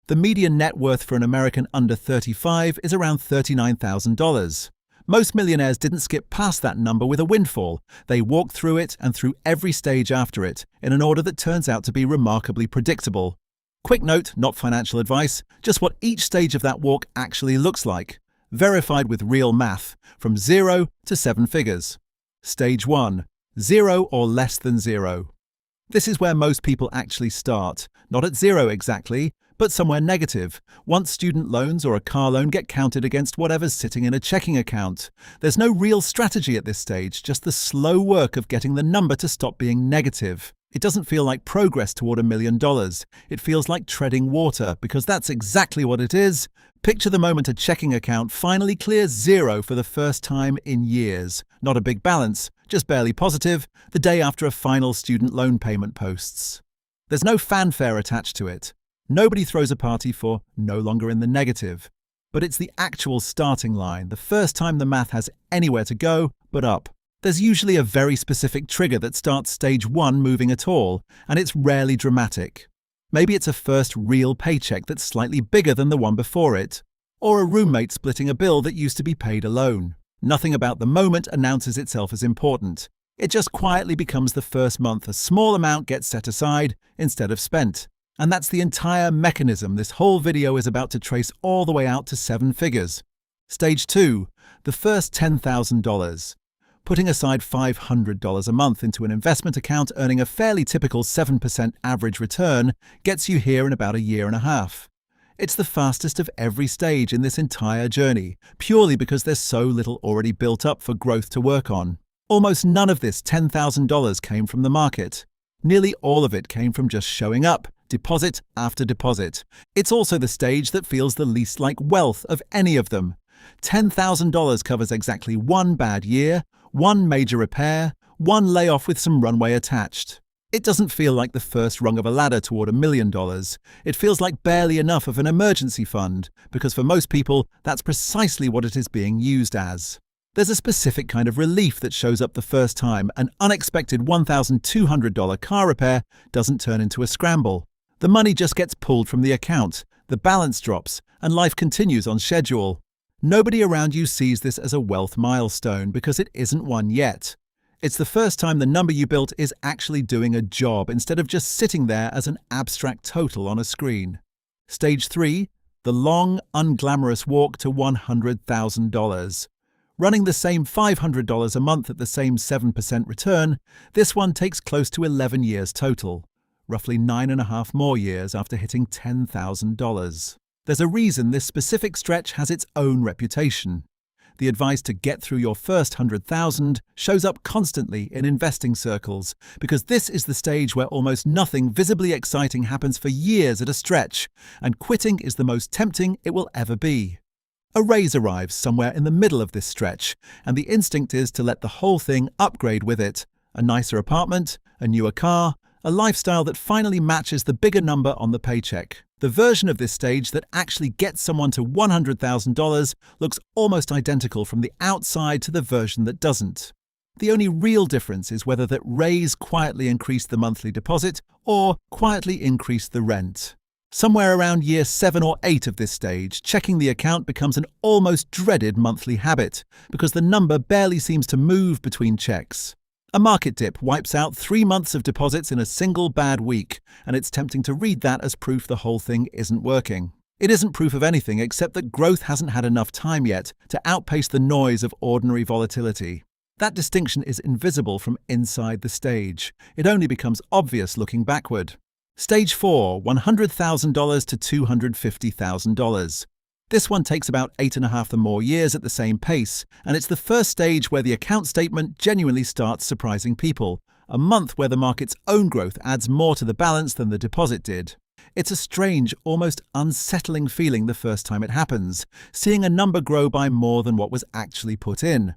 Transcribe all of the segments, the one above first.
The median net worth for an American under 35 is around $39,000. Most millionaires didn't skip past that number with a windfall. They walked through it and through every stage after it, in an order that turns out to be remarkably predictable. Quick note, not financial advice, just what each stage of that walk actually looks like, verified with real math, from 0 to 7 figures. Stage 1. 0 or less than 0. This is where most people actually start, not at 0 exactly, but somewhere negative, once student loans or a car loan get counted against whatever's sitting in a checking account. There's no real strategy at this stage, just the slow work of getting the number to stop being negative. It doesn't feel like progress toward $1 million. It feels like treading water, because that's exactly what it is. Picture the moment a checking account finally clears 0 for the first time in years. Not a big balance, just barely positive, the day after a final student loan payment posts. There's no fanfare attached to it. Nobody throws a party for no longer in the negative. But it's the actual starting line, the first time the math has anywhere to go but up. There's usually a very specific trigger that starts stage 1 moving at all, and it's rarely dramatic. Maybe it's a first real paycheck that's slightly bigger than the one before it, or a roommate splitting a bill that used to be paid alone. Nothing about the moment announces itself as important. It just quietly becomes the first month a small amount gets set aside instead of spent. And that's the entire mechanism this whole video is about to trace all the way out to 7 figures. Stage 2, the first $10,000. Putting aside $500 a month into an investment account earning a fairly typical 7% average return gets you here in about a year and a half. It's the fastest of every stage in this entire journey, purely because there's so little already built up for growth to work on. Almost none of this $10,000 came from the market. Nearly all of it came from just showing up, deposit after deposit. It's also the stage that feels the least like wealth of any of them. $10,000 covers exactly one bad year, one major repair, one layoff with some runway attached. It doesn't feel like the first rung of a ladder toward $1 million. It feels like barely enough of an emergency fund, because for most people, that's precisely what it is being used as. There's a specific kind of relief that shows up the first time an unexpected $1,200 car repair doesn't turn into a scramble. The money just gets pulled from the account, the balance drops, and life continues on schedule. Nobody around you sees this as a wealth milestone because it isn't one yet. It's the first time the number you built is actually doing a job instead of just sitting there as an abstract total on a screen. Stage 3, the long, unglamorous walk to $100,000. Running the same $500 a month at the same 7% return, this one takes close to 11 years total, roughly 9.5 more years after hitting $10,000. There's a reason this specific stretch has its own reputation. The advice to get through your first 100,000 shows up constantly in investing circles, because this is the stage where almost nothing visibly exciting happens for years at a stretch, and quitting is the most tempting it will ever be. A raise arrives somewhere in the middle of this stretch, and the instinct is to let the whole thing upgrade with it. A nicer apartment, a newer car, a lifestyle that finally matches the bigger number on the paycheck. The version of this stage that actually gets someone to $100,000 looks almost identical from the outside to the version that doesn't. The only real difference is whether that raise quietly increased the monthly deposit or quietly increased the rent. Somewhere around year 7 or 8 of this stage, checking the account becomes an almost dreaded monthly habit, because the number barely seems to move between checks. A market dip wipes out 3 months of deposits in a single bad week, and it's tempting to read that as proof the whole thing isn't working. It isn't proof of anything except that growth hasn't had enough time yet to outpace the noise of ordinary volatility. That distinction is invisible from inside the stage. It only becomes obvious looking backward. Stage 4, $100,000 to $250,000. This one takes about 8.5 or more years at the same pace, and it's the first stage where the account statement genuinely starts surprising people, a month where the market's own growth adds more to the balance than the deposit did. It's a strange, almost unsettling feeling the first time it happens, seeing a number grow by more than what was actually put in.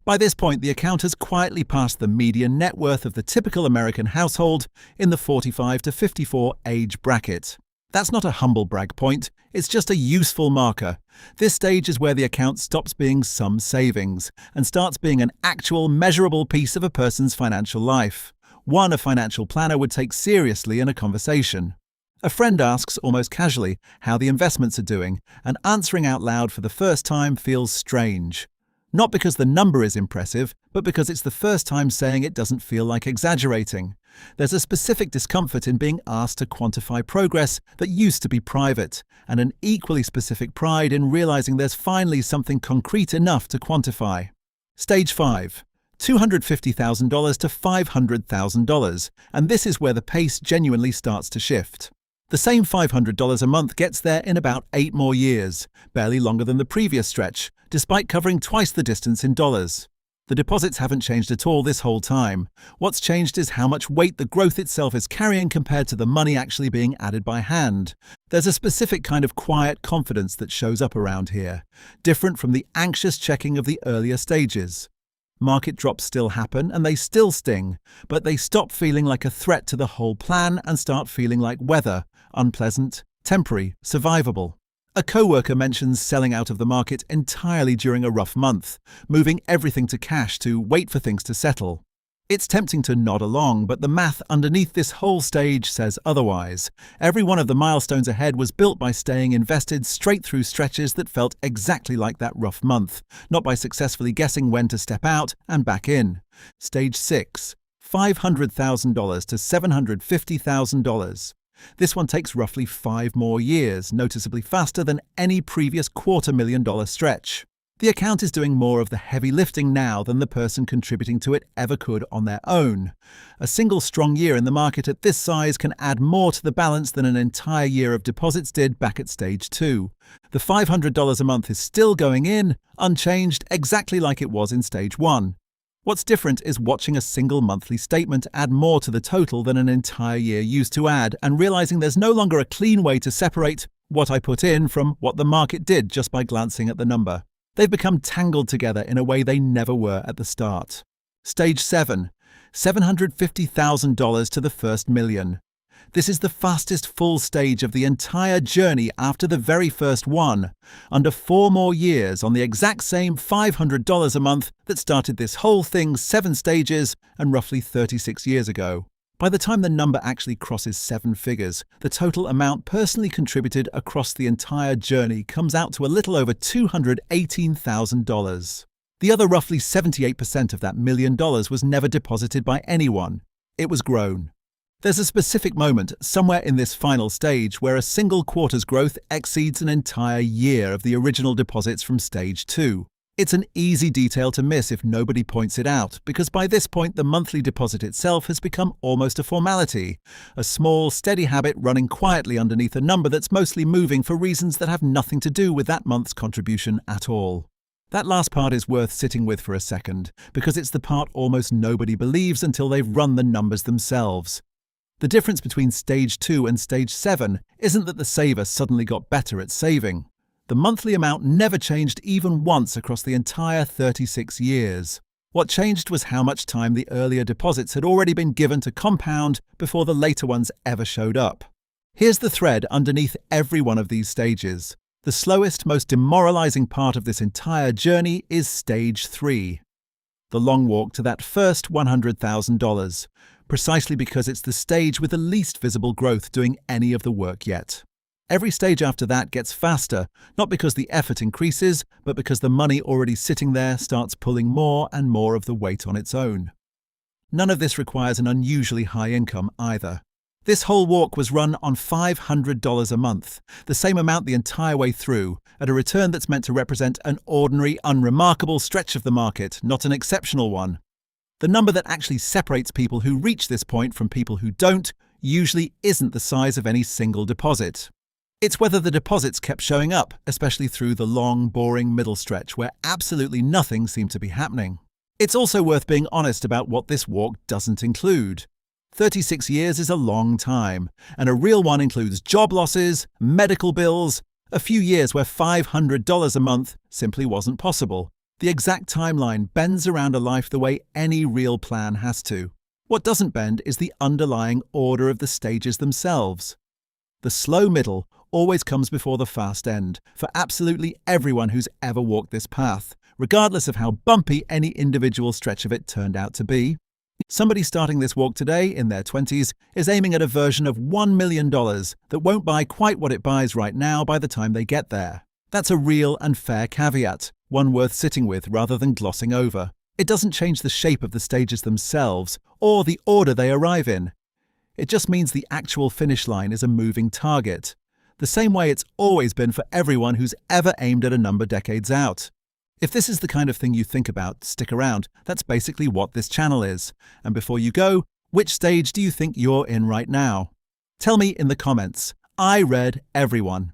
By this point, the account has quietly passed the median net worth of the typical American household in the 45 to 54 age bracket. That's not a humble brag point, it's just a useful marker. This stage is where the account stops being some savings and starts being an actual measurable piece of a person's financial life, one a financial planner would take seriously in a conversation. A friend asks almost casually how the investments are doing, and answering out loud for the first time feels strange. Not because the number is impressive, but because it's the first time saying it doesn't feel like exaggerating. There's a specific discomfort in being asked to quantify progress that used to be private, and an equally specific pride in realizing there's finally something concrete enough to quantify. Stage 5. $250,000 to $500,000, and this is where the pace genuinely starts to shift. The same $500 a month gets there in about 8 more years, barely longer than the previous stretch, despite covering twice the distance in dollars. The deposits haven't changed at all this whole time. What's changed is how much weight the growth itself is carrying compared to the money actually being added by hand. There's a specific kind of quiet confidence that shows up around here, different from the anxious checking of the earlier stages. Market drops still happen and they still sting, but they stop feeling like a threat to the whole plan and start feeling like weather, unpleasant, temporary, survivable. A coworker mentions selling out of the market entirely during a rough month, moving everything to cash to wait for things to settle. It's tempting to nod along, but the math underneath this whole stage says otherwise. Every one of the milestones ahead was built by staying invested straight through stretches that felt exactly like that rough month, not by successfully guessing when to step out and back in. Stage 6. $500,000 to $750,000. This one takes roughly 5 more years, noticeably faster than any previous $250,000 stretch. The account is doing more of the heavy lifting now than the person contributing to it ever could on their own. A single strong year in the market at this size can add more to the balance than an entire year of deposits did back at stage 2. The $500 a month is still going in, unchanged, exactly like it was in stage 1. What's different is watching a single monthly statement add more to the total than an entire year used to add, and realizing there's no longer a clean way to separate what I put in from what the market did just by glancing at the number. They've become tangled together in a way they never were at the start. Stage 7. $750,000 to the first million. This is the fastest full stage of the entire journey after the very first one, under 4 more years on the exact same $500 a month that started this whole thing 7 stages and roughly 36 years ago. By the time the number actually crosses 7 figures, the total amount personally contributed across the entire journey comes out to a little over $218,000. The other roughly 78% of that $1 million was never deposited by anyone. It was grown. There's a specific moment somewhere in this final stage where a single quarter's growth exceeds an entire year of the original deposits from stage 2. It's an easy detail to miss if nobody points it out, because by this point the monthly deposit itself has become almost a formality, a small, steady habit running quietly underneath a number that's mostly moving for reasons that have nothing to do with that month's contribution at all. That last part is worth sitting with for a second, because it's the part almost nobody believes until they've run the numbers themselves. The difference between stage 2 and stage 7 isn't that the saver suddenly got better at saving. The monthly amount never changed even once across the entire 36 years. What changed was how much time the earlier deposits had already been given to compound before the later ones ever showed up. Here's the thread underneath every one of these stages. The slowest, most demoralizing part of this entire journey is stage 3. The long walk to that first $100,000, precisely because it's the stage with the least visible growth doing any of the work yet. Every stage after that gets faster, not because the effort increases, but because the money already sitting there starts pulling more and more of the weight on its own. None of this requires an unusually high income either. This whole walk was run on $500 a month, the same amount the entire way through, at a return that's meant to represent an ordinary, unremarkable stretch of the market, not an exceptional one. The number that actually separates people who reach this point from people who don't usually isn't the size of any single deposit. It's whether the deposits kept showing up, especially through the long, boring middle stretch where absolutely nothing seemed to be happening. It's also worth being honest about what this walk doesn't include. 36 years is a long time, and a real one includes job losses, medical bills, a few years where $500 a month simply wasn't possible. The exact timeline bends around a life the way any real plan has to. What doesn't bend is the underlying order of the stages themselves. The slow middle always comes before the fast end, for absolutely everyone who's ever walked this path, regardless of how bumpy any individual stretch of it turned out to be. Somebody starting this walk today in their 20s is aiming at a version of $1 million that won't buy quite what it buys right now by the time they get there. That's a real and fair caveat, one worth sitting with rather than glossing over. It doesn't change the shape of the stages themselves or the order they arrive in. It just means the actual finish line is a moving target, the same way it's always been for everyone who's ever aimed at a number decades out. If this is the kind of thing you think about, stick around. That's basically what this channel is. And before you go, which stage do you think you're in right now? Tell me in the comments. I read everyone.